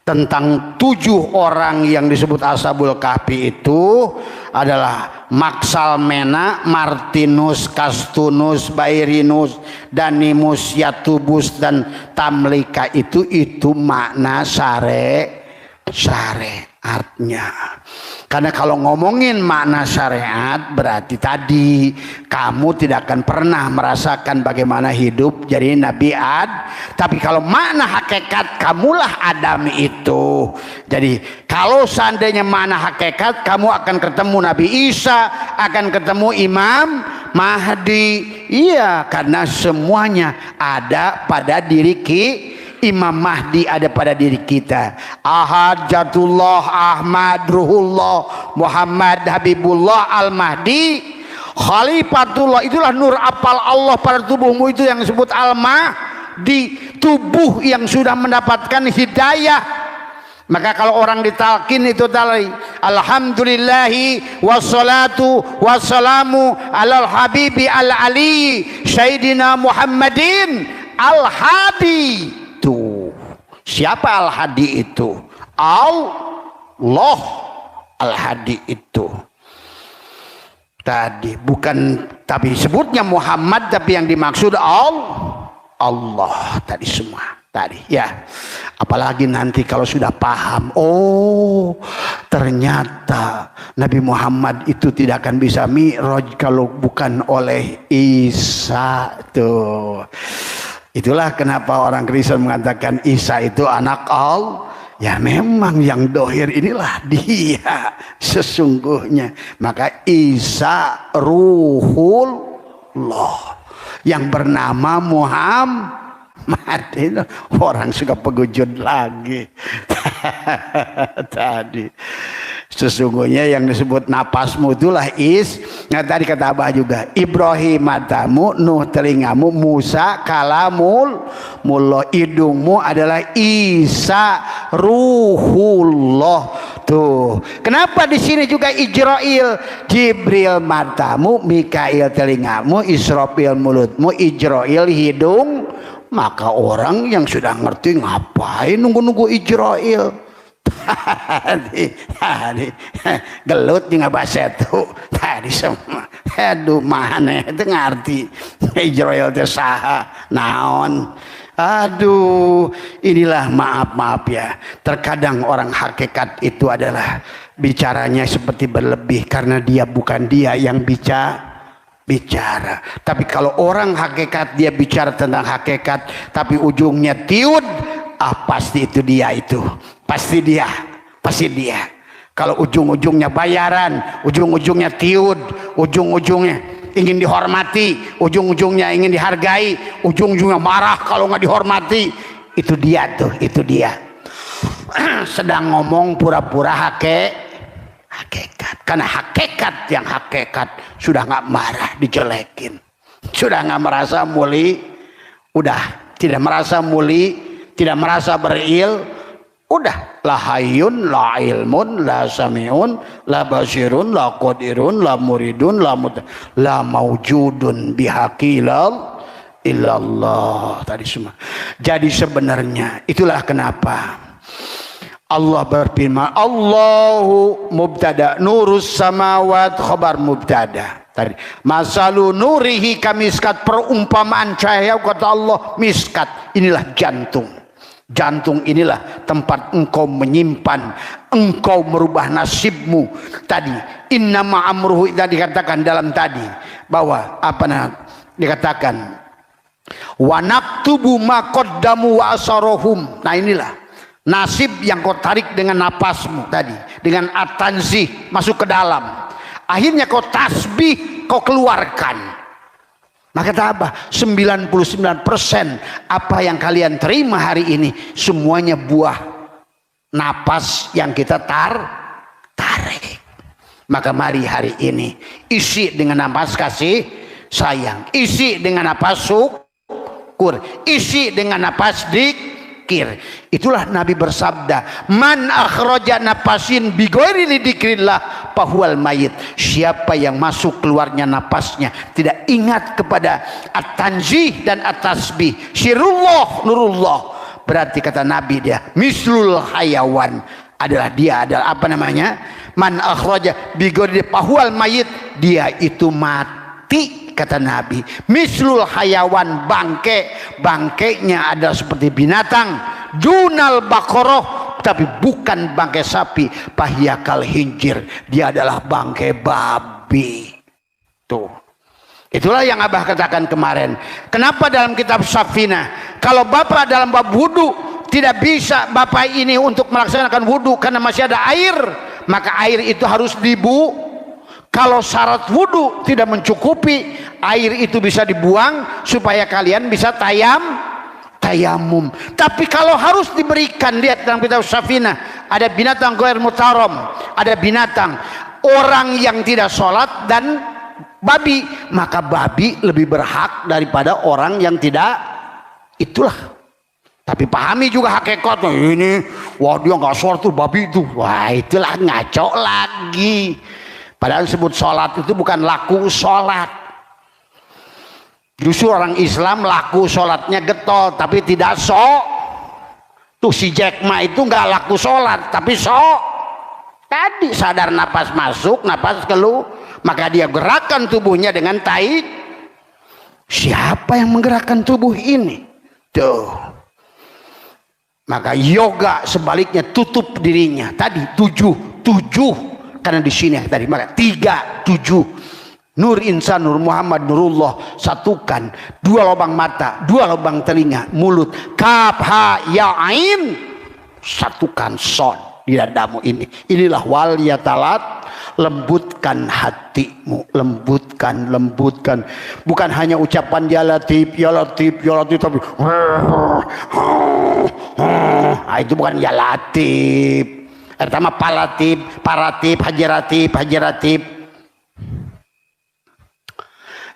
tentang 7 orang yang disebut Ashabul Kahfi itu adalah Maksal Mena, Martinus, Kastunus, Bairinus, Danimus, Yatubus, dan Tamlika. Itu makna sare. syariatnya. Karena kalau ngomongin makna syariat berarti tadi kamu tidak akan pernah merasakan bagaimana hidup jadi Nabi Ad. Tapi kalau makna hakikat kamulah Adam itu. Jadi kalau seandainya makna hakikat kamu akan ketemu Nabi Isa, akan ketemu Imam Mahdi. Iya, karena semuanya ada pada diri kita. Imam Mahdi ada pada diri kita. Ahad, Jatullah, Ahmad, Ruhullah, Muhammad, Habibullah, Al-Mahdi, Khalifatullah. Itulah nur apal Allah pada tubuhmu, itu yang disebut Al-Mahdi, tubuh yang sudah mendapatkan hidayah. Maka kalau orang ditalkin itu tadi, alhamdulillahi wassalatu wassalamu alal habibi al-ali sayyidina Muhammadin al-hadi. Tuh, siapa Al-Hadi itu? Allah Al-Hadi itu. Tadi bukan, tapi sebutnya Muhammad, tapi yang dimaksud Allah tadi semua. Tadi ya, apalagi nanti kalau sudah paham, oh ternyata Nabi Muhammad itu tidak akan bisa mi'raj kalau bukan oleh Isa. Tuh, itulah kenapa orang Kristen mengatakan Isa itu anak Allah. Ya memang yang dohir inilah dia sesungguhnya. Maka Isa Ruhullah yang bernama Muhammad itu. Orang suka pegujud lagi. Tadi sesungguhnya yang disebut napasmu itulah nah tadi kata Abah juga, Ibrahim matamu, Nuh telingamu, Musa kalamul mullah, hidungmu adalah Isa Ruhullah. Tuh, kenapa di sini juga Ijrail, Jibril matamu, Mikail telingamu, Israfil mulutmu, Ijrail hidung. Maka orang yang sudah ngerti ngapain nunggu-nunggu Ijrail? tadi gelut di ngabasa itu tadi semua. Aduh, mana itu ngerti Ijrail teh saha naon. Aduh, inilah maaf ya. Terkadang orang hakikat itu adalah bicaranya seperti berlebih karena dia bukan dia yang bicara. Tapi kalau orang hakikat dia bicara tentang hakikat tapi ujungnya tiud, pasti itu dia itu. Pasti dia. Kalau ujung-ujungnya bayaran, ujung-ujungnya tiud, ujung-ujungnya ingin dihormati, ujung-ujungnya ingin dihargai, ujung-ujungnya marah kalau nggak dihormati, itu dia tuh, itu dia. Sedang ngomong pura-pura hakikat. Karena yang hakikat sudah nggak marah dijelekin, sudah nggak merasa muli, udah tidak merasa muli, tidak merasa beril. Udah, la hayyun, la ilmun, la sami'un, la basirun, la qadirun, la muridun, la maujudun bihaqilal illallah. Tadi semua. Jadi sebenarnya itulah kenapa Allah berfirman, Allahu mubtada, nurus samawat khabar mubtada. Tadi masalu nurihi kamiskat, perumpamaan cahaya kata Allah miskat. Inilah jantung. Jantung inilah tempat engkau menyimpan, engkau merubah nasibmu. Tadi innama amruhu, tadi dikatakan dalam tadi bahwa dikatakan wa naktubu ma qaddamu wa asarohum. Nah inilah nasib yang kau tarik dengan napasmu tadi, dengan atanzih masuk ke dalam. Akhirnya kau tasbih, kau keluarkan. Maka apa? 99% apa yang kalian terima hari ini semuanya buah napas yang kita tarik. Maka mari hari ini isi dengan napas kasih sayang, isi dengan napas syukur, isi dengan napas dzikir. Itulah Nabi bersabda, man akhraja napasin bighairi dzikrillah fahuwal mayit. Siapa yang masuk keluarnya napasnya tidak ingat kepada at-tanzih dan at-tasbih, syirullah nurullah, berarti kata Nabi dia mislul hayawan, adalah dia adalah apa namanya, man akhraja bighairi fahuwal mayit, dia itu mati kata Nabi. Mislul hayawan, bangkainya adalah seperti binatang. Junal bakoroh, tapi bukan bangkai sapi. Fahiya khinjir, dia adalah bangkai babi. Tuh, itulah yang Abah katakan kemarin. Kenapa dalam kitab Safinah, kalau Bapak dalam bab wudu tidak bisa Bapak ini untuk melaksanakan wudu karena masih ada air, maka air itu harus kalau syarat wudu tidak mencukupi, air itu bisa dibuang supaya kalian bisa tayamum. Tapi kalau harus diberikan, lihat dalam kitab Safinah, ada binatang ghair mutaram, ada binatang orang yang tidak sholat dan babi, maka babi lebih berhak daripada orang yang tidak. Itulah. Tapi pahami juga hakikatnya ini, wah dia nggak sholat tuh babi itu, wah itulah ngaco lagi. Padahal sebut sholat itu bukan laku sholat. Justru orang Islam laku sholatnya getol, tapi tidak sok. Tuh si Jack Ma itu nggak laku sholat, tapi sok. Tadi sadar napas masuk, napas keluar, maka dia gerakan tubuhnya dengan tai. Siapa yang menggerakkan tubuh ini? Tuh. Maka yoga sebaliknya tutup dirinya. Tadi tujuh. Karena di sini tadi maka 3, 7. Nur insan, Nur Muhammad, Nurullah, satukan 2 lubang mata, 2 lubang telinga, mulut, kaf ha ya ain, satukan son di dadamu ini. Inilah wal yatalat, lembutkan hatimu, lembutkan. Bukan hanya ucapan ya latif, tapi itu bukan ya latif. Pertama paratif, hajaratif.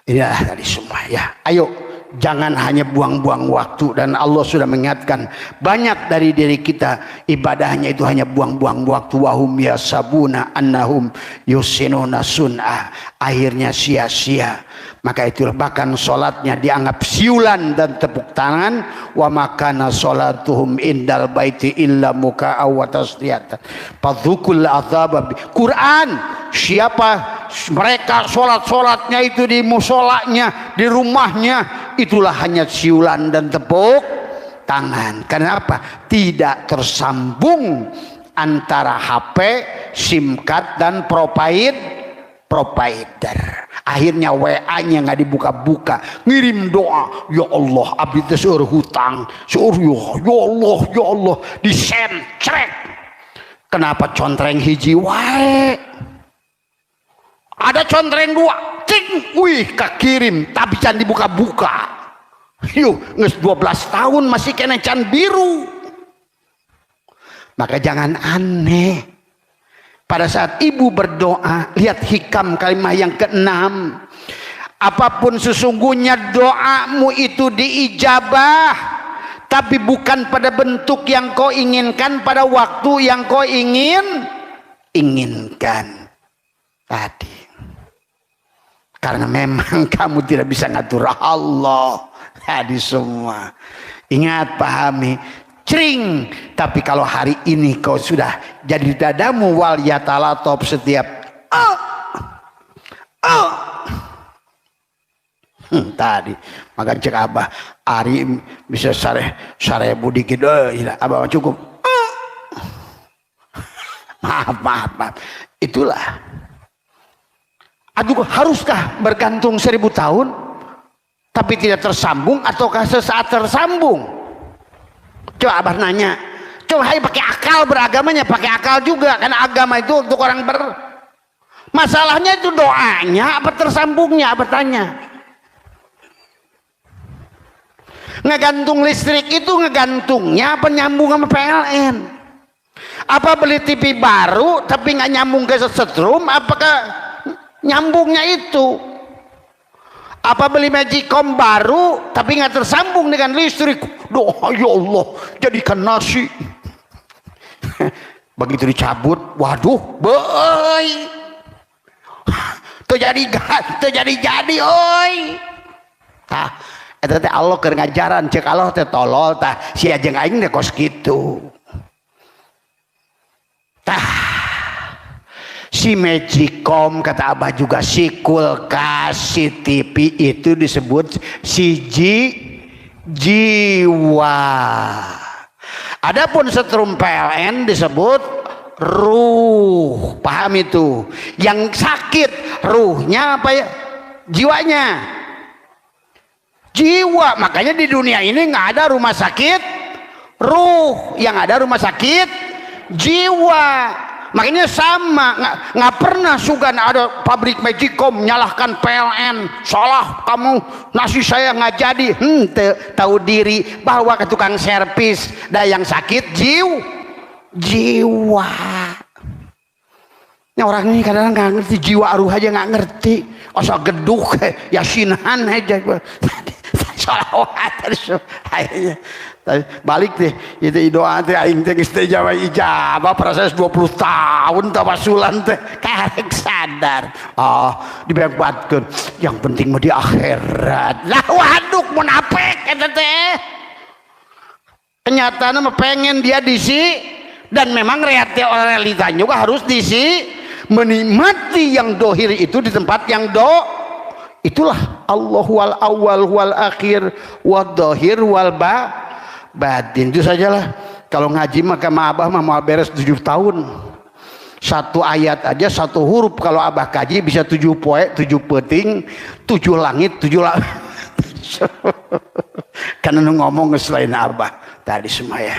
Ya tadi semua ya. Ayo, jangan hanya buang-buang waktu, dan Allah sudah mengingatkan banyak dari diri kita ibadahnya itu hanya buang-buang waktu. Wahum yasabuna annahum yusinuna sun'ah, akhirnya sia-sia. Maka itulah bahkan sholatnya dianggap siulan dan tepuk tangan. Wa makana sholatuhum indal baiti illa muka'aw wa tasdiyatan fadzukul adzab. Quran, siapa mereka sholatnya itu di musolanya, di rumahnya, itulah hanya siulan dan tepuk tangan. Karena apa? Tidak tersambung antara HP, SIM card dan provider. Akhirnya WA-nya nggak dibuka-buka, ngirim doa, ya Allah abdi teh seueur hutang, seueur ya Allah disentrek. Kenapa contreng hiji wae? Ada contreng 2, cing, wih kakirim tapi can dibuka-buka. Yuk, nges 12 tahun masih kena can biru. Maka jangan aneh. Pada saat ibu berdoa, lihat hikam kalimat yang ke-6. Apapun sesungguhnya doamu itu diijabah, tapi bukan pada bentuk yang kau inginkan, pada waktu yang kau inginkan tadi. Karena memang kamu tidak bisa ngatur Allah. Tadi semua. Ingat, pahami. Cring. Tapi kalau hari ini kau sudah jadi dadamu wal yatalatop setiap tadi maka cek Abah hari bisa sare dikit Abah cukup maaf itulah. Aduh, haruskah bergantung 1000 tahun tapi tidak tersambung, ataukah sesaat tersambung? Coba Abah nanya, coba hai pakai akal beragamanya, pakai akal juga, karena agama itu untuk orang masalahnya itu doanya apa tersambungnya? Abah tanya. Ngegantung listrik itu ngegantungnya apa nyambung sama PLN? Apa beli TV baru tapi nggak nyambung ke setrum? Apakah nyambungnya itu? Apa beli Magicom baru tapi nggak tersambung dengan listrik? Doa ya Allah jadikan nasi. Begitu dicabut, waduh, boy, terjadi, oi. Tah, itu teh Allah keur ngajaran, cek Allah teh tolol tah, si ajeng aing teh kos kitu. Tah, si Magicom kata Abah juga, si kulkas, si TV itu disebut si jiwa. Adapun setrum PLN disebut ruh, paham itu? Yang sakit ruhnya apa ya? Jiwanya. Jiwa, makanya di dunia ini nggak ada rumah sakit ruh, yang ada rumah sakit jiwa. Makanya sama, nggak pernah Sugan ada pabrik Magicom nyalahkan PLN, salah kamu, nasi saya nggak jadi. Tahu diri bahwa ke tukang servis dah yang sakit jiwa. Ini orang ini kadang nggak ngerti, jiwa ruh aja nggak ngerti. Asal geduk yasinan aja. Salawat akhirnya balik deh itu doa teh aing teh geus teh ijabah proses 20 tahun tawasulan teh karek sadar dibebatkeun yang penting mah di akhirat. Lah waduh munafik eta teh. Kenyataannya mah pengen dia disi, dan memang realitanya juga harus disi, menikmati yang dohir itu di tempat yang itulah Allah wal awal wal akhir wal dohir wal batin. Itu sajalah. Kalau ngaji maka abah mah mau beres 7 tahun. Satu ayat aja satu huruf kalau abah kaji bisa 7 poe 7 peting 7 langit 7 karena ngomong selain abah tadi semua ya.